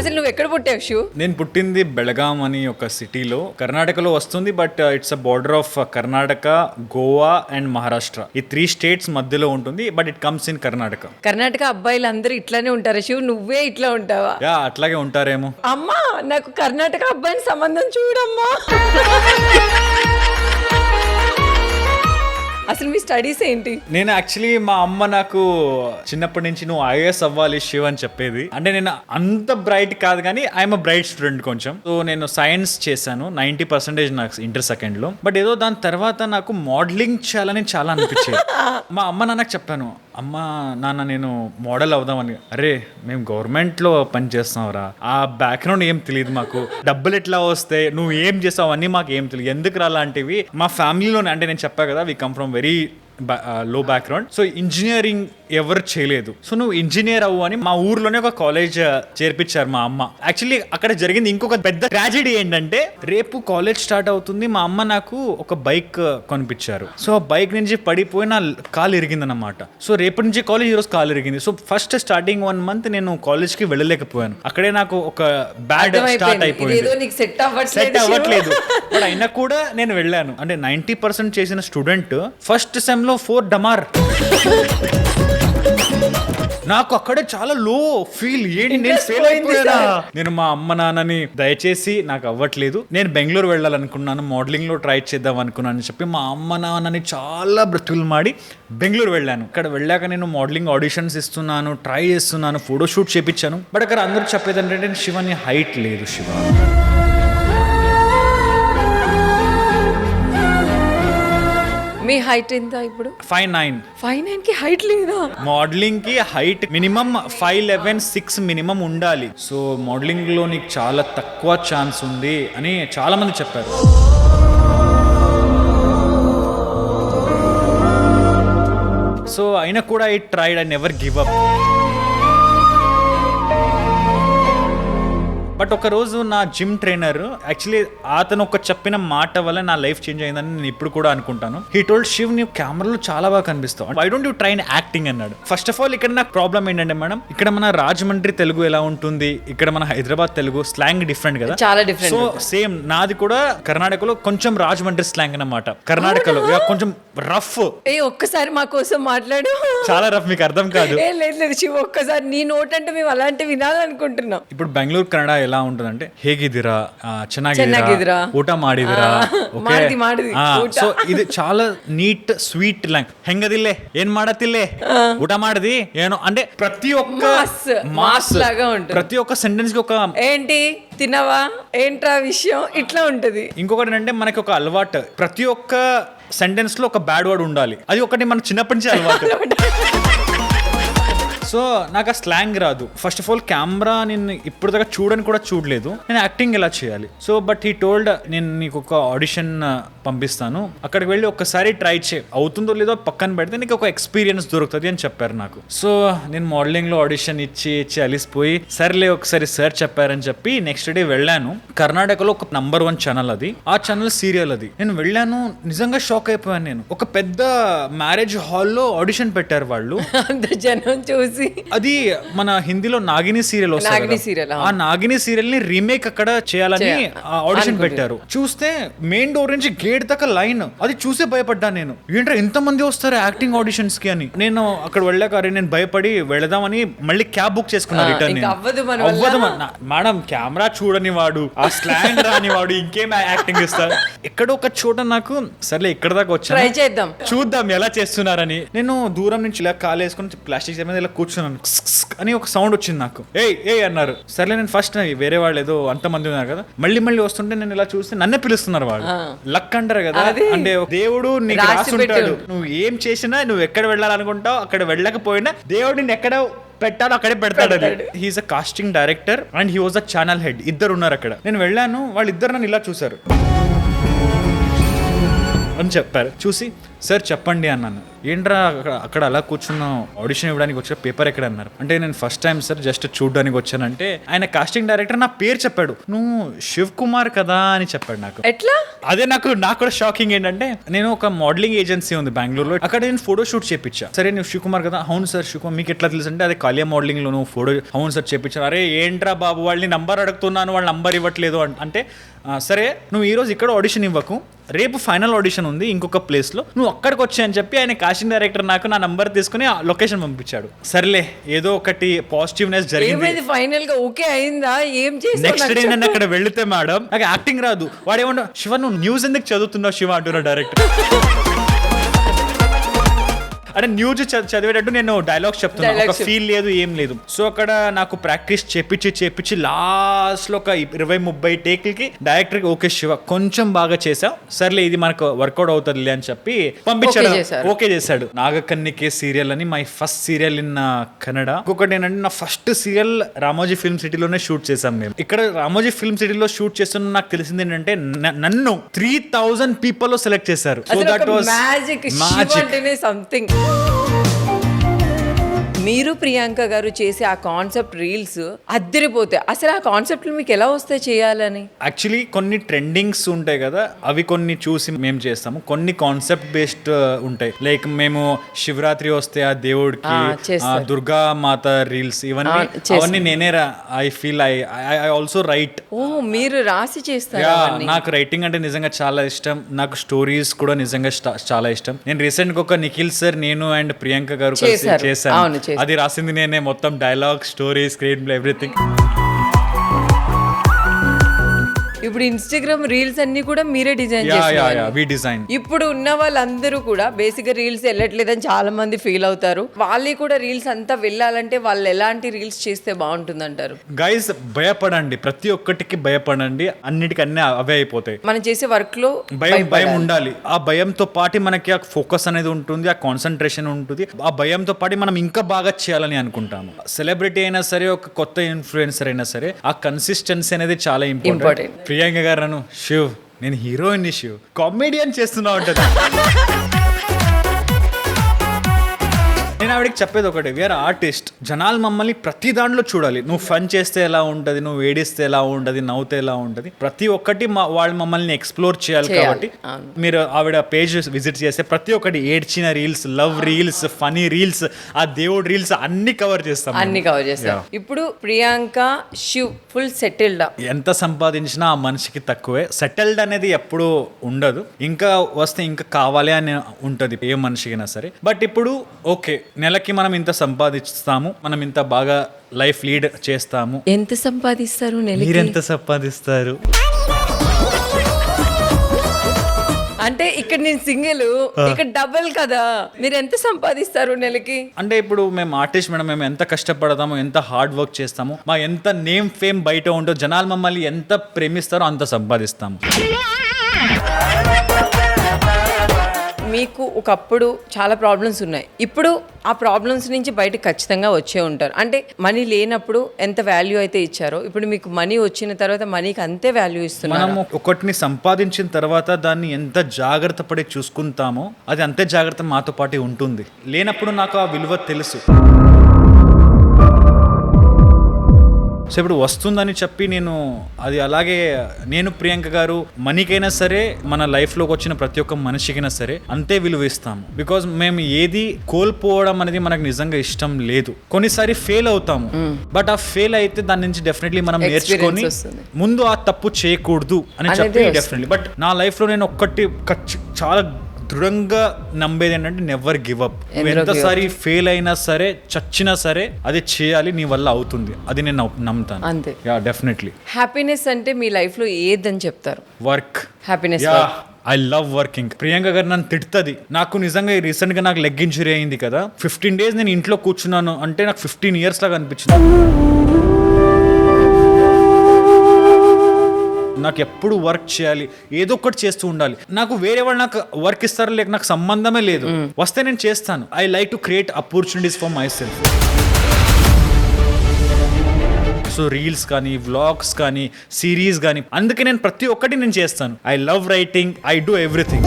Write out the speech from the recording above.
అసలు నువ్వు ఎక్కడ పుట్టావు షూ? నేను పుట్టింది బెళగాం అని ఒక సిటీలో, కర్ణాటకలో వస్తుంది. But it's a border of Karnataka, Goa and Maharashtra. ఈ 3 స్టేట్స్ మధ్యలో ఉంటుంది. But it comes in Karnataka. Karnataka అబ్బాయిలు అందరూ ఇట్లానే ఉంటారా షూ? నువ్వే ఇట్లా ఉంటావా? యా, అట్లాగే ఉంటారేమో. అమ్మా, నాకు కర్ణాటక అబ్బాయిని సంబంధం చూడమ్మా. అసలు మీ స్టడీస్ ఏంటి? నేను యాక్చువల్లీ మా అమ్మ నాకు చిన్నప్పటి నుంచి నువ్వు ఐఏఎస్ అవ్వాలి శివ్ అని చెప్పేది. అంటే నేను అంత బ్రైట్ కాదు కానీ ఐఎమ్ అ బ్రైట్ స్టూడెంట్ కొంచెం. సో నేను సైన్స్ చేశాను, 90% నాకు ఇంటర్ సెకండ్ లో. బట్ ఏదో దాని తర్వాత నాకు మోడలింగ్ చేయాలని చాలా అనిపించేది. మా అమ్మ నాన్నకు చెప్పాను, అమ్మ నాన్న నేను మోడల్ అవుదామని. అరే మేము గవర్నమెంట్ లో పని చేస్తాంరా, ఆ బ్యాక్గ్రౌండ్ ఏం తెలియదు మాకు, డబ్బులు ఎట్లా వస్తాయి, నువ్వు ఏం చేస్తావు అన్నీ మాకు ఏం తెలియదు, ఎందుకు రాలాంటివి. మా ఫ్యామిలీలోనే, అంటే నేను చెప్పా కదా, we come from very low background. So engineering ఎవరు చేయలేదు. సో నువ్వు ఇంజనీర్ అవ్వు అని మా ఊర్లోనే ఒక కాలేజ్ చేర్పించారు మా అమ్మ. యాక్చువల్లీ అక్కడ జరిగింది ఇంకొక పెద్ద ట్రాజెడీ ఏంటంటే, రేపు కాలేజ్ స్టార్ట్ అవుతుంది, మా అమ్మ నాకు ఒక బైక్ కొనిపించారు. సో ఆ బైక్ నుంచి పడిపోయి నా కాలు ఇరిగింది అన్నమాట. సో రేపటి నుంచి కాలేజ్, ఈరోజు కాలు ఇరిగింది. సో ఫస్ట్ స్టార్టింగ్ 1 month నేను కాలేజ్ కి వెళ్ళలేకపోయాను. అక్కడే నాకు ఒక బ్యాడ్ స్టార్ట్ అయిపోయింది. సెట్ అవ్వట్లేదు. బట్ అయినా కూడా నేను వెళ్ళాను. అంటే 90% చేసిన స్టూడెంట్ ఫస్ట్ సెమ్ లో 4 డమార్. నాకు అక్కడే చాలా లో ఫీల్, ఏంటి నేను ఫెయిల్ అయిపోయానా. నేను మా అమ్మ నాన్నని, దయచేసి నాకు అవ్వట్లేదు, నేను బెంగళూరు వెళ్ళాలనుకున్నాను, మోడలింగ్ లో ట్రై చేద్దాం అనుకున్నాను అని చెప్పి మా అమ్మ నాన్నని చాలా బ్రతుకులు మాడి బెంగళూరు వెళ్ళాను. అక్కడ వెళ్ళాక నేను మోడలింగ్ ఆడిషన్స్ ఇస్తున్నాను, ట్రై చేస్తున్నాను, ఫోటోషూట్ చేపించాను. బట్ అక్కడ అందరూ చెప్పేది ఏంటంటే, శివని హైట్ లేదు శివ. మీ హైట్ ఎంత ఇప్పుడు? 5'9". 5'9" కి హైట్ లేదా? మోడలింగ్ కి హైట్ మినిమం 5'11", 6 మినిమం ఉండాలి. సో మోడలింగ్ లో నీకు చాలా తక్కువ ఛాన్స్ ఉంది అని చాలా మంది చెప్పారు. సో అయినా కూడా I tried, I never give up. But ఒక రోజు నా జిమ్ ట్రైనర్, యాక్చువల్లీ అతను ఒక చెప్పిన మాట వల్ల నా లైఫ్ చేంజ్ అయిందని నేను ఇప్పుడు కూడా అనుకుంటాను. హీ టోల్డ్, శివ్ నీవు కెమెరాలో చాలా బాగా కనిపిస్తావు, why don't you try acting అన్నాడు. ఫస్ట్ ఆఫ్ ఆల్ ఇక్కడ నాకు ప్రాబ్లం ఏంటంటే మేడం, ఇక్కడ మన రాజమండ్రి తెలుగు ఎలా ఉంటుంది, ఇక్కడ మన హైదరాబాద్ తెలుగు స్లాంగ్ డిఫరెంట్ కదా, చాలా డిఫరెంట్. సో సేమ్ నాది కూడా కర్ణాటకలో కొంచెం రాజమండ్రి స్లాంగ్ అన్నమాట. కర్ణాటకలో కొంచెం రఫ్. ఒక్కసారి మా కోసం మాట్లాడు. చాలా రఫ్, మీకు అర్థం కాదు. లేదు శివ, ఒక్కసారి నీ నోట్ అంటే మేము అలాంటి వినాలనుకుంటున్నాం. ఇప్పుడు బెంగళూరు కన్నడ ఎలా ఉంటుందంటే, ಹೇಗಿದ್ದೀರಾ, ಚೆನ್ನಾಗಿದ್ದೀರಾ, ಊಟ ಮಾಡಿದಿರಾ, సో ఇది చాలా నీట్ స్వీట్ లాంగ్. ಹೆಂಗದಿಲ್ಲೇ, ఏం ಮಾಡತಿల్లే, ಊಟ ಮಾಡది ఏనో, అంటే ప్రతి ఒక్క మాస్ లాగా ఉంటుంది. ప్రతి ఒక్క సెంటెన్స్ కి ఒక ఏంటి తినవా, ఏంట్రా విషయం, ఇట్లా ఉంటది. ఇంకొకటి అంటే మనకి ఒక అలవాటు, ప్రతి ఒక్క సెంటెన్స్ లో ఒక బ్యాడ్ వర్డ్ ఉండాలి. అది ఒకటి మన చిన్నప్పటి నుంచి అలవాటు. సో నాకు ఆ స్లాంగ్ రాదు. ఫస్ట్ ఆఫ్ ఆల్ కెమెరా నేను ఇప్పుడు దాకా కూడా చూడలేదు, నేను యాక్టింగ్ ఎలా చేయాలి. సో బట్ హీ టోల్డ్, నేను నీకు ఒక ఆడిషన్ పంపిస్తాను, అక్కడికి వెళ్ళి ఒక్కసారి ట్రై చేయి, అవుతుందో లేదో పక్కన పెడితే నీకు ఒక ఎక్స్పీరియన్స్ దొరుకుతుంది అని చెప్పారు నాకు. సో నేను మోడలింగ్ లో ఆడిషన్ ఇచ్చి అలిసిపోయి, సర్లే ఒకసారి సార్ చెప్పారని చెప్పి నెక్స్ట్ డే వెళ్ళాను. కర్ణాటకలో ఒక నంబర్ 1 ఛానల్ అది, ఆ ఛానల్ సీరియల్ అది. నేను వెళ్ళాను, నిజంగా షాక్ అయిపోయాను. నేను ఒక పెద్ద మ్యారేజ్ హాల్లో ఆడిషన్ పెట్టారు వాళ్ళు, అంత జనం చూసి. అది మన హిందీలో నాగిని సీరియల్ వస్తుంది, ఆ నాగిని సీరియల్ ని రీమేక్ అక్కడ చేయాలని ఆడిషన్ పెట్టారు. చూస్తే మెయిన్ డోర్ నుంచి గేట్ దాకా లైన్, అది చూసే భయపడ్డా నేను. ఏంట్రా ఇంత మంది వస్తారు యాక్టింగ్ ఆడిషన్స్ కి అని. నేను అక్కడ వెళ్ళాక నేను భయపడి వెళదామని మళ్ళీ క్యాబ్ బుక్ చేసుకున్నా రిటర్న్. అవ్వదు మేడం, కెమెరా చూడని వాడు, ఆ స్లాంగ్ రాని వాడు ఇంకేం యాక్టింగ్ ఇస్తారు. ఎక్కడో ఒక చోట నాకు సర్లే ఇక్కడ దాకా వచ్చా, చూద్దాం ఎలా చేస్తున్నారని. నేను దూరం నుంచి ఇలా కాలు వేసుకుని ప్లాస్టిక్ చైర్ మీద ఇలా కూర్చున్నాను అని ఒక సౌండ్ వచ్చింది నాకు. ఏ అన్నారు. సర్లే నేను ఫస్ట్ వేరే వాళ్ళు ఏదో అంతమంది ఉన్నారు కదా, మళ్ళీ వస్తుంటే నేను ఇలా చూస్తే నన్నే పిలుస్తున్నారు వాళ్ళు. లక్ అంటారు కదా, అంటే దేవుడు నీకు రాస్తుంటాడు, నువ్వు ఏం చేసినా, నువ్వు ఎక్కడ వెళ్ళాలనుకుంటావు అక్కడ వెళ్ళకపోయినా దేవుడు నిన్ను ఎక్కడ పెట్టాలో అక్కడే పెడతాడు. He's a casting director and he was a channel head. ఇద్దరు ఉన్నారు అక్కడ. నేను వెళ్ళాను, వాళ్ళిద్దరు నన్ను ఇలా చూసారు అని చెప్పారు. చూసి సార్ చెప్పండి అన్నాను. ఏంట్రా అక్కడ అలా కూర్చున్నాం, ఆడిషన్ ఇవ్వడానికి వచ్చా, పేపర్ ఎక్కడ అన్నారు. అంటే నేను ఫస్ట్ టైం సార్ జస్ట్ చూడడానికి వచ్చానంటే ఆయన కాస్టింగ్ డైరెక్టర్ నా పేరు చెప్పాడు, నువ్వు శివ్ కుమార్ కదా అని చెప్పాడు నాకు. ఎట్లా? అదే నాకు కూడా షాకింగ్ ఏంటంటే, నేను ఒక మోడలింగ్ ఏజెన్సీ ఉంది బెంగళూరులో, అక్కడ నేను ఫోటో షూట్ చేపించా. సరే నువ్వు శివ్ కుమార్ కదా, అవును సార్ శివ్ కుమార్, మీకు ఎట్లా తెలుసు అంటే అదే కాలియా మోడలింగ్ లో నువ్వు ఫోటో, అవును సార్ చేపించాను. అరే ఏంట్రా బాబు వాళ్ళని నంబర్ అడుగుతున్నాను, వాళ్ళు నంబర్ ఇవ్వట్లేదు అంటే సరే నువ్వు ఈరోజు ఇక్కడ ఆడిషన్ ఇవ్వకు, రేపు ఫైనల్ ఆడిషన్ ఉంది ఇంకొక ప్లేస్ లో, నువ్వు అక్కడికి వచ్చా అని చెప్పి ఆయన కాస్టింగ్ డైరెక్టర్ నాకు నా నంబర్ తీసుకుని లొకేషన్ పంపించాడు. సర్లే ఏదో ఒకటి పాజిటివ్నెస్ జరిగింది. ఫైనల్ గా ఓకే అయిందా? ఏం నెక్స్ట్ డే నేను అక్కడ వెళితే మేడం నాకు యాక్టింగ్ రాదు, వాడు ఏమన్నా శివ నువ్వు న్యూస్ ఎందుకు చదువుతున్నావు శివ అంటున్నా డైరెక్టర్. అంటే న్యూస్ చదివేటట్టు నేను డైలాగ్స్ చెప్తున్నాను, ఒక ఫీల్ లేదు ఏం లేదు. సో అక్కడ నాకు ప్రాక్టీస్ చేపించి లాస్ట్ లో ఒక 20-30 టేక్లకి డైరెక్టర్ ఓకే శివ కొంచెం బాగా చేసావు, సర్లే ఇది మనకు వర్కౌట్ అవుతుంది అని చెప్పి పంపించాడు. ఓకే చేశాడు. నాగకన్నికే సీరియల్ అని my first serial in Kannada. ఇంకొకటి ఏంటంటే నా ఫస్ట్ సీరియల్ రామోజీ ఫిల్మ్ సిటీలోనే షూట్ చేసాం మేము. ఇక్కడ రామోజీ ఫిల్మ్ సిటీలో షూట్ చేస్తున్న నాకు తెలిసింది ఏంటంటే నన్ను 3000 పీపుల్ సెలెక్ట్ చేశారు. So that was magic. Something. మీరు ప్రియాంక గారు చేసే ఆ కాన్సెప్ట్ రీల్స్ అద్దరిపోతాయి. అసలు ఆ కాన్సెప్ట్లు మీకు ఎలా వస్తాయి చేయాలని? యాక్చువల్లీ కొన్ని ట్రెండింగ్స్ ఉంటాయి కదా, అవి కొన్ని చూసి మేము చేస్తాము. కొన్ని కాన్సెప్ట్ బేస్డ్ ఉంటాయి, లైక్ మేము శివరాత్రి వస్తే ఆ దేవుడికి దుర్గా మాత రీల్స్ అవన్నీ నేనే I feel I also write. Oh మీరు రాసి చేస్తారా? నాకు రైటింగ్ అంటే నిజంగా చాలా ఇష్టం, నాకు స్టోరీస్ కూడా నిజంగా చాలా ఇష్టం. నేను రీసెంట్ గా ఒక నిఖిల్ సార్, నేను అండ్ ప్రియాంక గారు కలిసి చేశాను. అది రాసింది నేనే, మొత్తం dialogue, story, screen play, everything. ఇప్పుడు ఇన్స్టాగ్రామ్ రీల్స్ అన్ని కూడా మీరే డిజైన్ చేస్తారు. ఇప్పుడు ఉన్న వాళ్ళందరూ కూడా బేసిక్ గా రీల్స్ వెళ్ళట్లేదని చాలా మంది ఫీల్ అవుతారు. వాళ్ళే కూడా రీల్స్ అంతా వెళ్ళాలంటే వాళ్ళు ఎలాంటి రీల్స్ చేస్తే బాగుంటుంది అంటారు? గైస్ భయపడండి, ప్రతి ఒక్కటికి భయపడండి, అన్నిటికీ అన్నీ అవే అయిపోతాయి. మనం చేసే వర్క్ లో భయం ఉండాలి. ఆ భయంతో పాటు మనకి ఆ ఫోకస్ అనేది ఉంటుంది, ఆ కాన్సన్ట్రేషన్ ఉంటుంది. ఆ భయంతో పాటు మనం ఇంకా బాగా చేయాలని అనుకుంటాము. సెలబ్రిటీ అయినా సరే, ఒక కొత్త ఇన్ఫ్లుయెన్సర్ అయినా సరే, ఆ కన్సిస్టెన్సీ అనేది చాలా ఇంపార్టెంట్. ప్రియాంక గారు నన్ను శివ్ నేను హీరోయిన్ శివ్ కామెడియన్ చేస్తున్నా ఉంటుంది. నేను ఆవిడకి చెప్పేది ఒకటి, వీఆర్ ఆర్టిస్ట్. జనాలు మమ్మల్ని ప్రతి దాంట్లో చూడాలి. నువ్వు ఫన్ చేస్తే ఎలా ఉంటుంది, నువ్వు ఏడిస్తే ఎలా ఉంటుంది, నవ్వుతే ఎలా ఉంటుంది, ప్రతి ఒక్కటి వాళ్ళు మమ్మల్ని ఎక్స్ప్లోర్ చేయాలి. కాబట్టి మీరు ఆవిడ పేజ్ విజిట్ చేస్తే ప్రతి ఒక్కటి, ఏడ్చిన reels, love reels, funny reels, ఆ దేవుడు రీల్స్ అన్ని కవర్ చేస్తాం. ఇప్పుడు ప్రియాంక శివ్ ఫుల్ సెటిల్డ్. ఎంత సంపాదించినా ఆ మనిషికి తక్కువే. సెటిల్డ్ అనేది ఎప్పుడు ఉండదు, ఇంకా వస్తే ఇంకా కావాలి అని ఉంటది ఏ మనిషికైనా సరే. బట్ ఇప్పుడు ఓకే, నెలకి మనం ఇంత సంపాదిస్తాము, మనం ఇంత బాగా లైఫ్ లీడ్ చేస్తాము. ఎంత సంపాదిస్తారు నెలకి? మీరెంత సంపాదిస్తారు? అంటే ఇక్కడ నేను సింగిల్, ఇక్కడ డబుల్ కదా. మీరు ఎంత సంపాదిస్తారు నెలకి? అంటే ఇప్పుడు మేము ఆర్టిస్ట్ మేడం, మేము ఎంత కష్టపడతాము, ఎంత హార్డ్ వర్క్ చేస్తాము, మా ఎంత నేమ్ ఫేమ్ బయట ఉంటో, జనాలు మమ్మల్ని ఎంత ప్రేమిస్తారో అంత సంపాదిస్తాము. మీకు ఒకప్పుడు చాలా ప్రాబ్లమ్స్ ఉన్నాయి, ఇప్పుడు ఆ ప్రాబ్లమ్స్ నుంచి బయటకు ఖచ్చితంగా వచ్చే ఉంటారు. అంటే మనీ లేనప్పుడు ఎంత వాల్యూ అయితే ఇచ్చారో, ఇప్పుడు మీకు మనీ వచ్చిన తర్వాత మనీకి అంతే వాల్యూ ఇస్తున్నారు. మనం ఒకటిని సంపాదించిన తర్వాత దాన్ని ఎంత జాగ్రత్త పడి చూసుకుంటామో అది అంతే జాగ్రత్త మాతో పాటు ఉంటుంది. లేనప్పుడు నాకు ఆ విలువ తెలుసు. సో ఇప్పుడు వస్తుందని చెప్పి నేను అది అలాగే, నేను ప్రియాంక గారు మనీకైనా సరే, మన లైఫ్లోకి వచ్చిన ప్రతి ఒక్క మనిషికైనా సరే అంతే విలువ ఇస్తాము. బికాజ్ మేము ఏది కోల్పోవడం అనేది మనకు నిజంగా ఇష్టం లేదు. కొన్నిసారి ఫెయిల్ అవుతాము, బట్ ఆ ఫెయిల్ అయితే దాని నుంచి డెఫినెట్లీ మనం నేర్చుకొని ముందు ఆ తప్పు చేయకూడదు అని చెప్పి డెఫినెట్లీ. బట్ నా లైఫ్లో నేను ఒక్కటి చాలా దృఢంగా నమ్మేది ఏంటంటే నెవర్ గివ్ అప్. నువ్వు ఎంతసారి ఫెయిల్ అయినా సరే, చచ్చినా సరే అది చేయాలి, నీ వల్ల అవుతుంది, అది నేను నమ్ముతాను. అంతే. Yeah definitely. హ్యాపీనెస్ అంటే మీ లైఫ్ లో ఏదని చెప్తారు? Work. Happiness. I love working. Priyanka గారు నన్ను తిడుతుంది. నాకు నిజంగా రీసెంట్ గా నాకు లెగ్ ఇంజరీ అయింది కదా, 15 days నేను ఇంట్లో కూర్చున్నాను అంటే నాకు 15 years లాగా అనిపించింది. నాకు ఎప్పుడు వర్క్ చేయాలి, ఏదో ఒకటి చేస్తూ ఉండాలి. నాకు వేరే వాళ్ళు నాకు వర్క్ ఇస్తారో లేక నాకు సంబంధమే లేదు, వస్తే నేను చేస్తాను. I like to create opportunities for my self. So reels కానీ, వ్లాగ్స్ కానీ, సిరీస్ కానీ, అందుకే నేను ప్రతి ఒక్కటి నేను చేస్తాను. I love writing, I do everything.